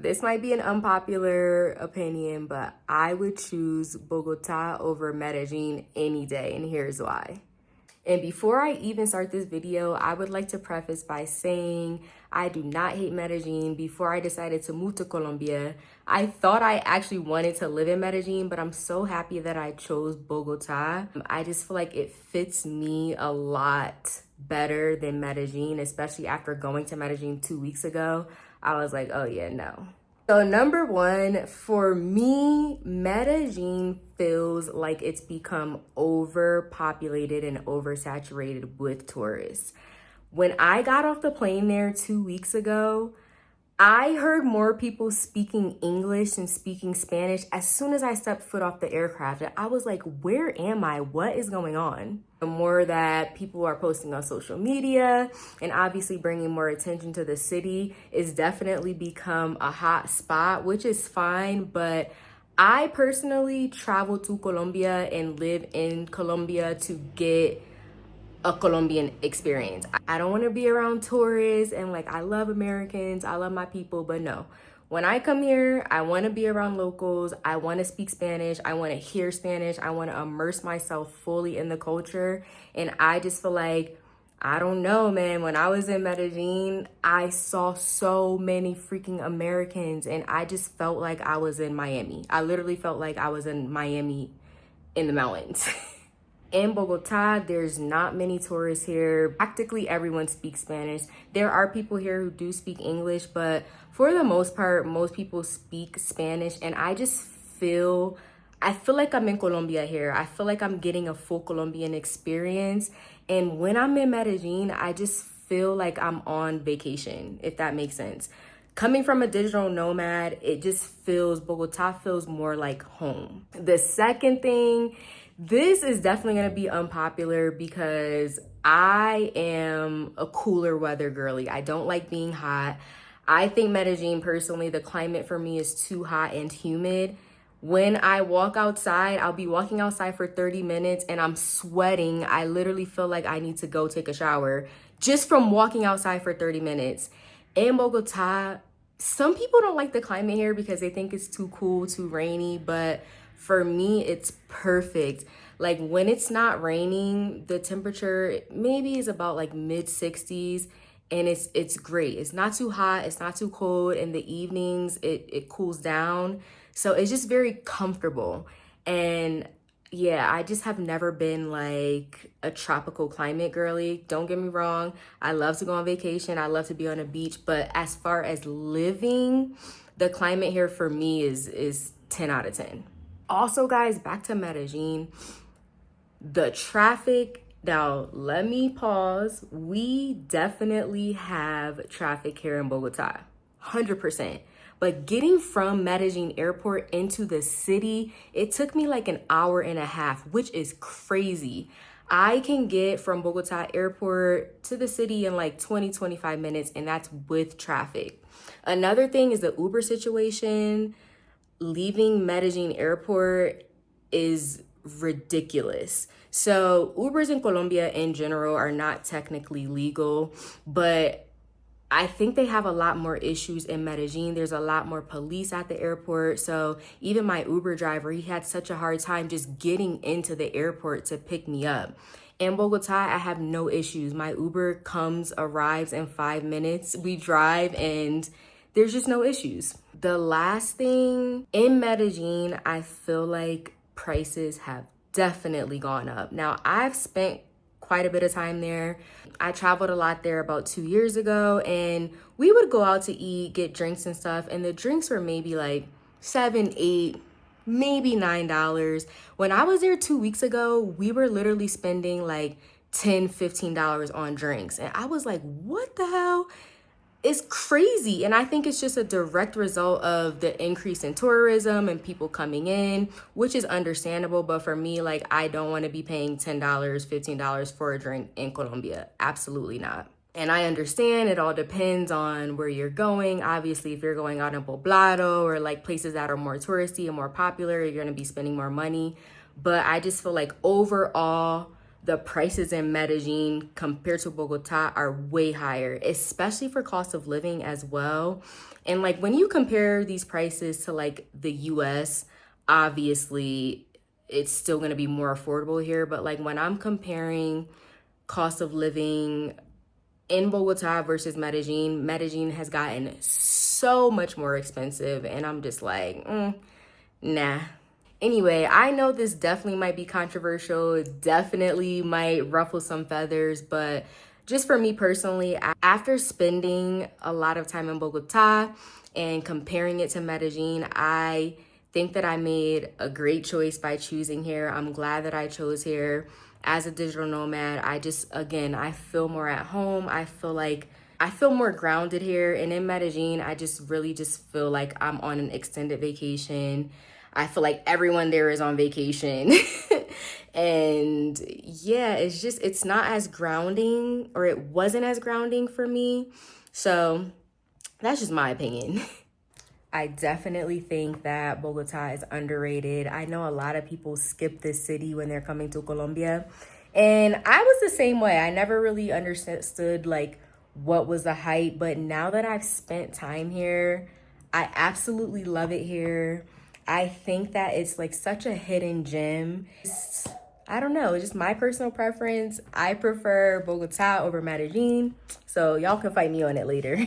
This might be an unpopular opinion, but I would choose Bogota over Medellin any day, and here's why. And before I even start this video, I would like to preface by saying I do not hate Medellin. Before I decided to move to Colombia, I thought I actually wanted to live in Medellin, but I'm so happy that I chose Bogota. I just feel like it fits me a lot better than Medellin, especially after going to Medellin 2 weeks ago. I was like, oh yeah, no. So number one, for me, Medellin feels like it's become overpopulated and oversaturated with tourists. When I got off the plane there 2 weeks ago, I heard more people speaking English and speaking Spanish as soon as I stepped foot off the aircraft. And I was like, where am I? What is going on? The more that people are posting on social media and obviously bringing more attention to the city, is definitely become a hot spot, which is fine. But I personally travel to Colombia and live in Colombia to get a Colombian experience. I don't want to be around tourists, and like, I love Americans, I love my people, but no. When I come here, I want to be around locals. I want to speak Spanish. I want to hear Spanish. I want to immerse myself fully in the culture. And I just feel like, I don't know, man. When I was in Medellin, I saw so many freaking Americans, and I just felt like I was in Miami. I literally felt like I was in Miami in the mountains. In Bogota, there's not many tourists here. Practically everyone speaks Spanish. There are people here who do speak English, but for the most part, most people speak Spanish. And I feel like I'm in Colombia here. I feel like I'm getting a full Colombian experience. And when I'm in Medellin, I just feel like I'm on vacation, if that makes sense. Coming from a digital nomad, Bogota feels more like home. The second thing, this is definitely gonna be unpopular because I am a cooler weather girly. I don't like being hot. I think Medellin, personally, the climate for me is too hot and humid. When I walk outside, I'll be walking outside for 30 minutes and I'm sweating. I literally feel like I need to go take a shower just from walking outside for 30 minutes. In Bogota, some people don't like the climate here because they think it's too cool, too rainy, but for me, it's perfect. Like, when it's not raining, the temperature maybe is about like mid 60s, and it's great. It's not too hot, it's not too cold. In the evenings, it cools down. So it's just very comfortable. And yeah, I just have never been like a tropical climate girly. Don't get me wrong. I love to go on vacation. I love to be on a beach. But as far as living, the climate here for me is 10 out of 10. Also, guys, back to Medellin. The traffic. Now, let me pause. We definitely have traffic here in Bogota, 100%. But getting from Medellin airport into the city, it took me like an hour and a half, which is crazy. I can get from Bogota airport to the city in like 20-25 minutes, and that's with traffic. Another thing is the Uber situation. Leaving Medellin airport is ridiculous. So Ubers in Colombia in general are not technically legal, but I think they have a lot more issues in Medellin. There's a lot more police at the airport. So even my Uber driver, he had such a hard time just getting into the airport to pick me up. In Bogota, I have no issues. My Uber arrives in 5 minutes. We drive and there's just no issues. The last thing, in Medellin, I feel like prices have definitely gone up. Now, I've spent quite a bit of time there. I traveled a lot there about 2 years ago, and we would go out to eat, get drinks and stuff, and the drinks were maybe like $7, $8, maybe $9. When I was there 2 weeks ago, we were literally spending like $10, $15 on drinks. And I was like, what the hell? It's crazy. And I think it's just a direct result of the increase in tourism and people coming in, which is understandable. But for me, like, I don't want to be paying $10, $15 for a drink in Colombia. Absolutely not. And I understand it all depends on where you're going. Obviously, if you're going out in Poblado or like places that are more touristy and more popular, you're going to be spending more money. But I just feel like overall, the prices in Medellin compared to Bogota are way higher, especially for cost of living as well. And like when you compare these prices to like the US, obviously it's still going to be more affordable here. But like when I'm comparing cost of living in Bogota versus Medellin, Medellin has gotten so much more expensive. And I'm just like, nah. Anyway, I know this definitely might be controversial. It definitely might ruffle some feathers, but just for me personally, after spending a lot of time in Bogota and comparing it to Medellin, I think that I made a great choice by choosing here. I'm glad that I chose here. As a digital nomad, I feel more at home. I feel more grounded here. And in Medellin, I just really feel like I'm on an extended vacation. I feel like everyone there is on vacation. And yeah, it's not as grounding, or it wasn't as grounding for me. So that's just my opinion. I definitely think that Bogota is underrated. I know a lot of people skip this city when they're coming to Colombia. And I was the same way. I never really understood like what was the hype. But now that I've spent time here, I absolutely love it here. I think that it's like such a hidden gem. I don't know, it's just my personal preference. I prefer Bogota over Medellin. So y'all can fight me on it later.